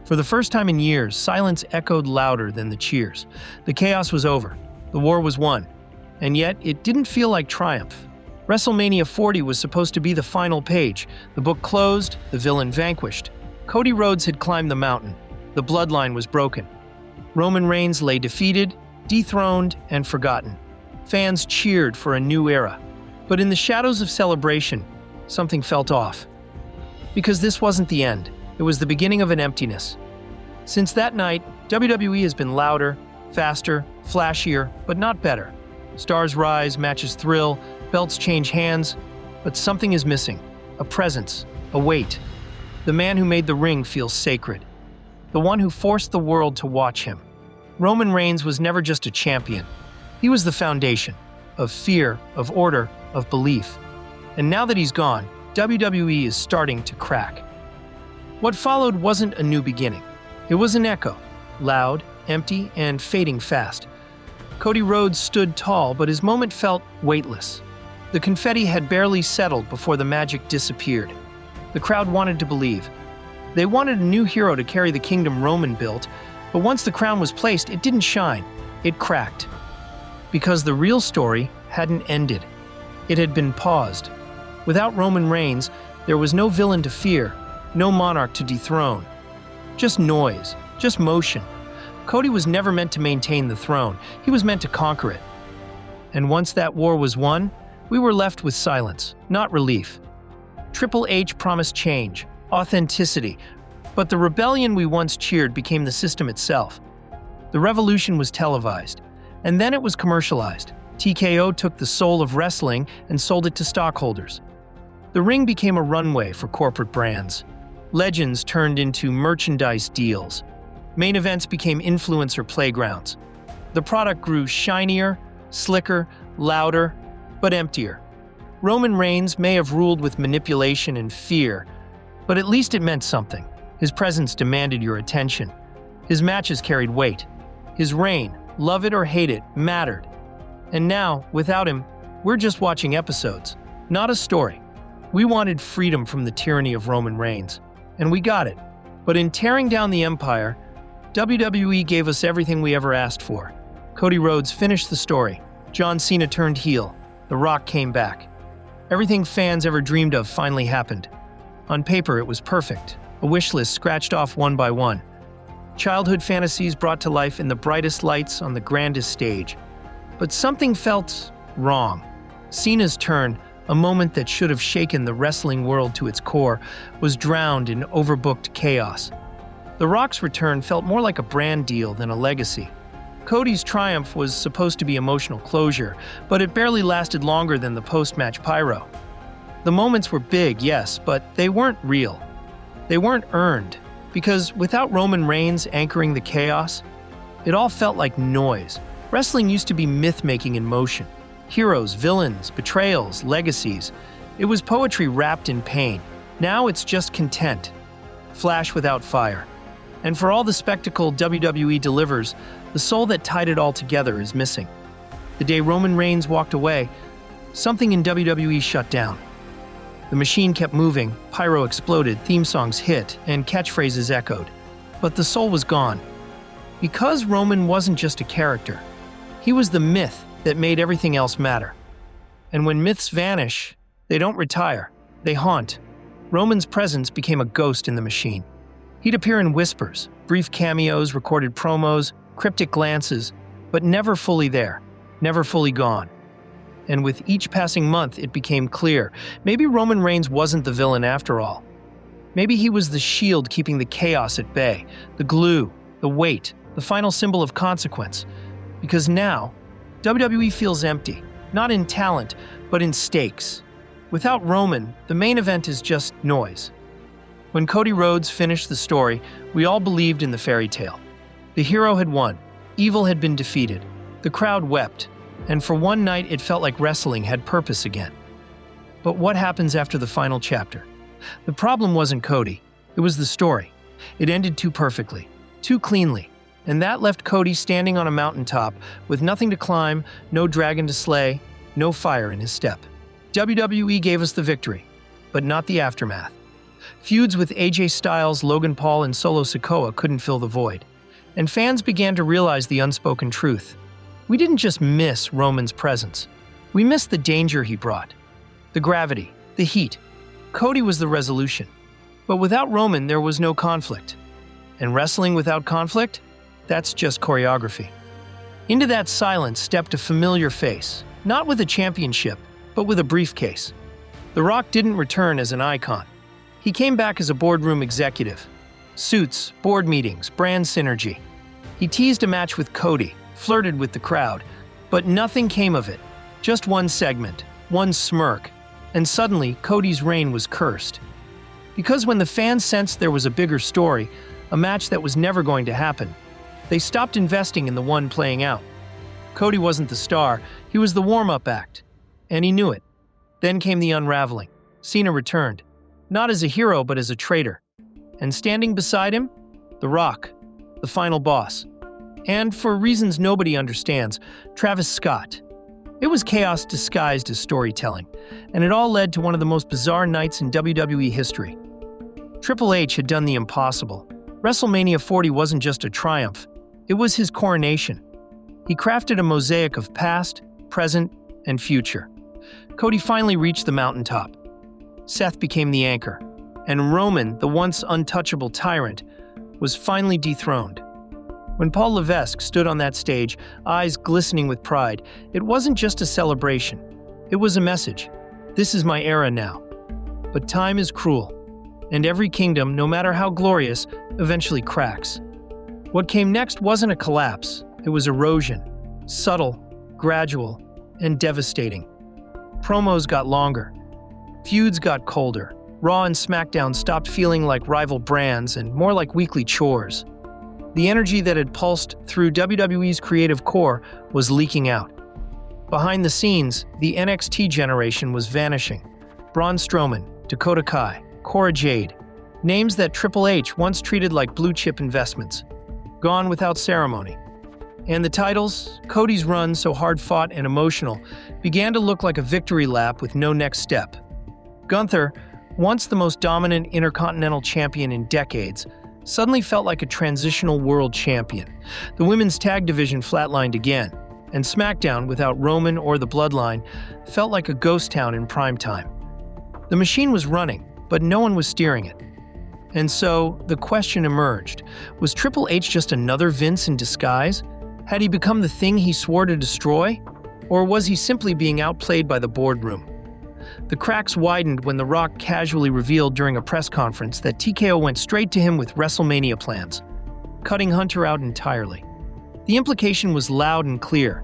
For the first time in years, silence echoed louder than the cheers. The chaos was over. The war was won. And yet, it didn't feel like triumph. WrestleMania 40 was supposed to be the final page. The book closed, the villain vanquished. Cody Rhodes had climbed the mountain. The bloodline was broken. Roman Reigns lay defeated, dethroned, and forgotten. Fans cheered for a new era. But in the shadows of celebration, something felt off. Because this wasn't the end. It was the beginning of an emptiness. Since that night, WWE has been louder, faster, flashier, but not better. Stars rise, matches thrill, belts change hands, but something is missing. A presence, a weight. The man who made the ring feels sacred. The one who forced the world to watch him. Roman Reigns was never just a champion. He was the foundation of fear, of order, of belief. And now that he's gone, WWE is starting to crack. What followed wasn't a new beginning. It was an echo, loud, empty, and fading fast. Cody Rhodes stood tall, but his moment felt weightless. The confetti had barely settled before the magic disappeared. The crowd wanted to believe. They wanted a new hero to carry the kingdom Roman built, but once the crown was placed, it didn't shine. It cracked. Because the real story hadn't ended. It had been paused. Without Roman Reigns, there was no villain to fear, no monarch to dethrone. Just noise, just motion. Cody was never meant to maintain the throne. He was meant to conquer it. And once that war was won, we were left with silence, not relief. Triple H promised change, authenticity, but the rebellion we once cheered became the system itself. The revolution was televised, and then it was commercialized. TKO took the soul of wrestling and sold it to stockholders. The ring became a runway for corporate brands. Legends turned into merchandise deals. Main events became influencer playgrounds. The product grew shinier, slicker, louder, but emptier. Roman Reigns may have ruled with manipulation and fear, but at least it meant something. His presence demanded your attention. His matches carried weight. His reign, love it or hate it, mattered. And now, without him, we're just watching episodes, not a story. We wanted freedom from the tyranny of Roman Reigns, and we got it. But in tearing down the empire, WWE gave us everything we ever asked for. Cody Rhodes finished the story. John Cena turned heel. The Rock came back. Everything fans ever dreamed of finally happened. On paper, it was perfect. A wish list scratched off one by one. Childhood fantasies brought to life in the brightest lights on the grandest stage. But something felt wrong. Cena's turn, a moment that should have shaken the wrestling world to its core, was drowned in overbooked chaos. The Rock's return felt more like a brand deal than a legacy. Cody's triumph was supposed to be emotional closure, but it barely lasted longer than the post-match pyro. The moments were big, yes, but they weren't real. They weren't earned, because without Roman Reigns anchoring the chaos, it all felt like noise. Wrestling used to be myth-making in motion. Heroes, villains, betrayals, legacies. It was poetry wrapped in pain. Now it's just content. Flash without fire. And for all the spectacle WWE delivers, the soul that tied it all together is missing. The day Roman Reigns walked away, something in WWE shut down. The machine kept moving, pyro exploded, theme songs hit, and catchphrases echoed. But the soul was gone. Because Roman wasn't just a character. He was the myth that made everything else matter. And when myths vanish, they don't retire, they haunt. Roman's presence became a ghost in the machine. He'd appear in whispers, brief cameos, recorded promos, cryptic glances, but never fully there, never fully gone. And with each passing month, it became clear, maybe Roman Reigns wasn't the villain after all. Maybe he was the shield keeping the chaos at bay, the glue, the weight, the final symbol of consequence. Because now, WWE feels empty, not in talent, but in stakes. Without Roman, the main event is just noise. When Cody Rhodes finished the story, we all believed in the fairy tale. The hero had won, evil had been defeated, the crowd wept, and for one night it felt like wrestling had purpose again. But what happens after the final chapter? The problem wasn't Cody, it was the story. It ended too perfectly, too cleanly, and that left Cody standing on a mountaintop with nothing to climb, no dragon to slay, no fire in his step. WWE gave us the victory, but not the aftermath. Feuds with AJ Styles, Logan Paul, and Solo Sikoa couldn't fill the void. And fans began to realize the unspoken truth. We didn't just miss Roman's presence. We missed the danger he brought. The gravity, the heat. Cody was the resolution. But without Roman, there was no conflict. And wrestling without conflict? That's just choreography. Into that silence stepped a familiar face, not with a championship, but with a briefcase. The Rock didn't return as an icon. He came back as a boardroom executive. Suits, board meetings, brand synergy. He teased a match with Cody, flirted with the crowd, but nothing came of it. Just one segment, one smirk, and suddenly Cody's reign was cursed. Because when the fans sensed there was a bigger story, a match that was never going to happen, they stopped investing in the one playing out. Cody wasn't the star, he was the warm-up act. And he knew it. Then came the unraveling. Cena returned, not as a hero but as a traitor. And standing beside him, The Rock, the final boss. And for reasons nobody understands, Travis Scott. It was chaos disguised as storytelling, and it all led to one of the most bizarre nights in WWE history. Triple H had done the impossible. WrestleMania 40 wasn't just a triumph, it was his coronation. He crafted a mosaic of past, present, and future. Cody finally reached the mountaintop. Seth became the anchor, and Roman, the once untouchable tyrant, was finally dethroned. When Paul Levesque stood on that stage, eyes glistening with pride, it wasn't just a celebration. It was a message. This is my era now. But time is cruel, and every kingdom, no matter how glorious, eventually cracks. What came next wasn't a collapse, it was erosion. Subtle, gradual, and devastating. Promos got longer. Feuds got colder. Raw and SmackDown stopped feeling like rival brands and more like weekly chores. The energy that had pulsed through WWE's creative core was leaking out. Behind the scenes, the NXT generation was vanishing. Braun Strowman, Dakota Kai, Cora Jade, names that Triple H once treated like blue-chip investments, gone without ceremony. And the titles, Cody's run so hard-fought and emotional, began to look like a victory lap with no next step. Gunther, once the most dominant Intercontinental Champion in decades, suddenly felt like a transitional world champion. The women's tag division flatlined again, and SmackDown, without Roman or the Bloodline, felt like a ghost town in prime time. The machine was running, but no one was steering it. And so, the question emerged, was Triple H just another Vince in disguise? Had he become the thing he swore to destroy? Or was he simply being outplayed by the boardroom? The cracks widened when The Rock casually revealed during a press conference that TKO went straight to him with WrestleMania plans, cutting Hunter out entirely. The implication was loud and clear.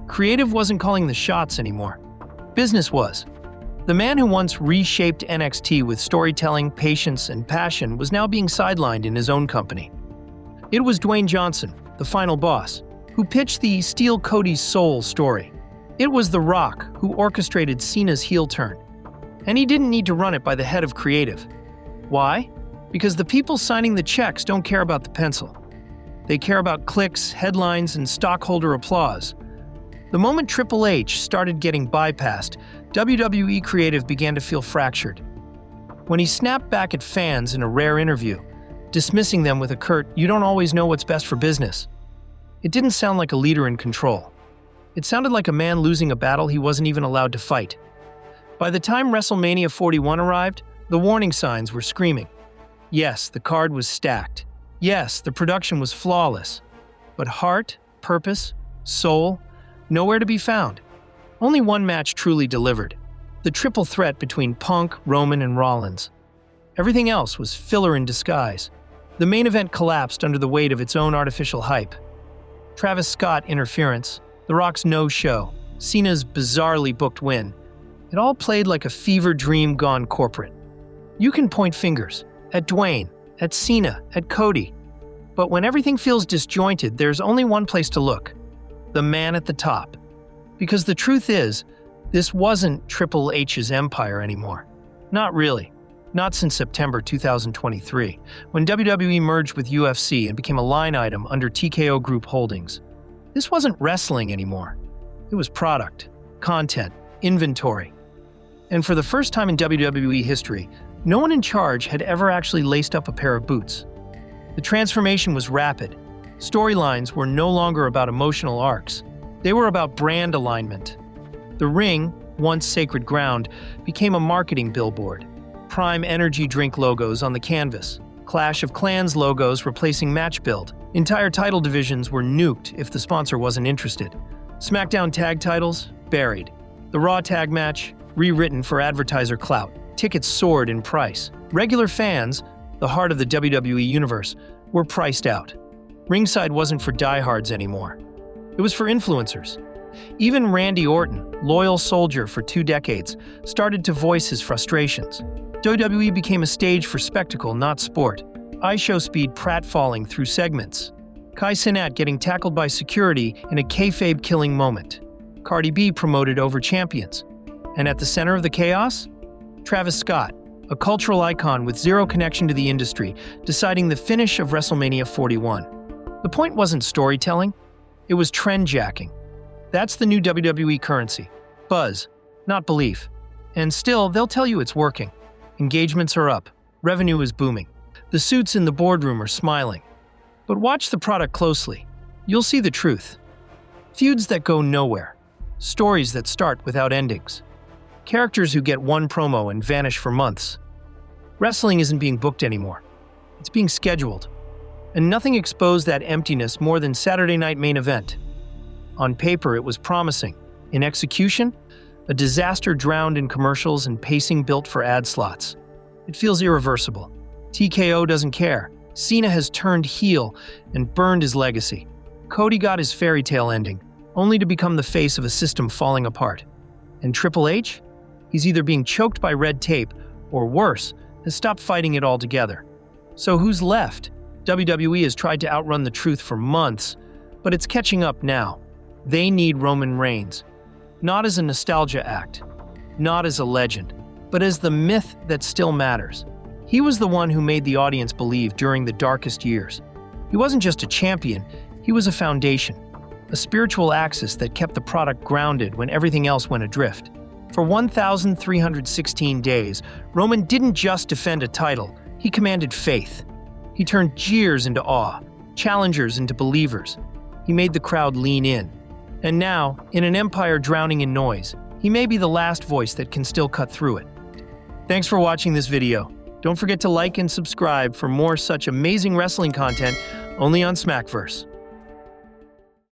Creative wasn't calling the shots anymore. Business was. The man who once reshaped NXT with storytelling, patience, and passion was now being sidelined in his own company. It was Dwayne Johnson, the final boss, who pitched the Steal Cody's Soul story. It was The Rock who orchestrated Cena's heel turn. And he didn't need to run it by the head of creative. Why? Because the people signing the checks don't care about the pencil. They care about clicks, headlines, and stockholder applause. The moment Triple H started getting bypassed, WWE creative began to feel fractured. When he snapped back at fans in a rare interview, dismissing them with a curt, "You don't always know what's best for business," it didn't sound like a leader in control. It sounded like a man losing a battle he wasn't even allowed to fight. By the time WrestleMania 41 arrived, the warning signs were screaming. Yes, the card was stacked. Yes, the production was flawless. But heart, purpose, soul, nowhere to be found. Only one match truly delivered. The triple threat between Punk, Roman, and Rollins. Everything else was filler in disguise. The main event collapsed under the weight of its own artificial hype. Travis Scott interference, The Rock's no-show, Cena's bizarrely booked win. It all played like a fever dream gone corporate. You can point fingers at Dwayne, at Cena, at Cody. But when everything feels disjointed, there's only one place to look. The man at the top. Because the truth is, this wasn't Triple H's empire anymore. Not really. Not since September 2023, when WWE merged with UFC and became a line item under TKO Group Holdings. This wasn't wrestling anymore. It was product, content, inventory. And for the first time in WWE history, No one in charge had ever actually laced up a pair of boots. The transformation was rapid. Storylines were no longer about emotional arcs. They were about brand alignment. The ring, once sacred ground, became a marketing billboard. Prime Energy drink logos on the canvas. Clash of Clans logos replacing match build. Entire title divisions were nuked if the sponsor wasn't interested. SmackDown tag titles? Buried. The Raw tag match? Rewritten for advertiser clout. Tickets soared in price. Regular fans, the heart of the WWE universe, were priced out. Ringside wasn't for diehards anymore. It was for influencers. Even Randy Orton, loyal soldier for 2 decades, started to voice his frustrations. WWE became a stage for spectacle, not sport. iShow speed pratfalling through segments. Kai Cenat getting tackled by security in a kayfabe-killing moment. Cardi B promoted over champions. And at the center of the chaos? Travis Scott, a cultural icon with zero connection to the industry, deciding the finish of WrestleMania 41. The point wasn't storytelling, it was trend-jacking. That's the new WWE currency. Buzz, not belief. And still, they'll tell you it's working. Engagements are up. Revenue is booming. The suits in the boardroom are smiling. But watch the product closely. You'll see the truth. Feuds that go nowhere. Stories that start without endings. Characters who get one promo and vanish for months. Wrestling isn't being booked anymore. It's being scheduled. And nothing exposed that emptiness more than Saturday Night Main Event. On paper, it was promising. In execution, a disaster drowned in commercials and pacing built for ad slots. It feels irreversible. TKO doesn't care. Cena has turned heel and burned his legacy. Cody got his fairy tale ending, only to become the face of a system falling apart. And Triple H? He's either being choked by red tape, or worse, has stopped fighting it altogether. So who's left? WWE has tried to outrun the truth for months, but it's catching up now. They need Roman Reigns. Not as a nostalgia act, not as a legend, but as the myth that still matters. He was the one who made the audience believe during the darkest years. He wasn't just a champion, he was a foundation, a spiritual axis that kept the product grounded when everything else went adrift. For 1,316 days, Roman didn't just defend a title, he commanded faith. He turned jeers into awe, challengers into believers. He made the crowd lean in. And now, in an empire drowning in noise, he may be the last voice that can still cut through it. Thanks for watching this video. Don't forget to like and subscribe for more such amazing wrestling content only on Smackverse.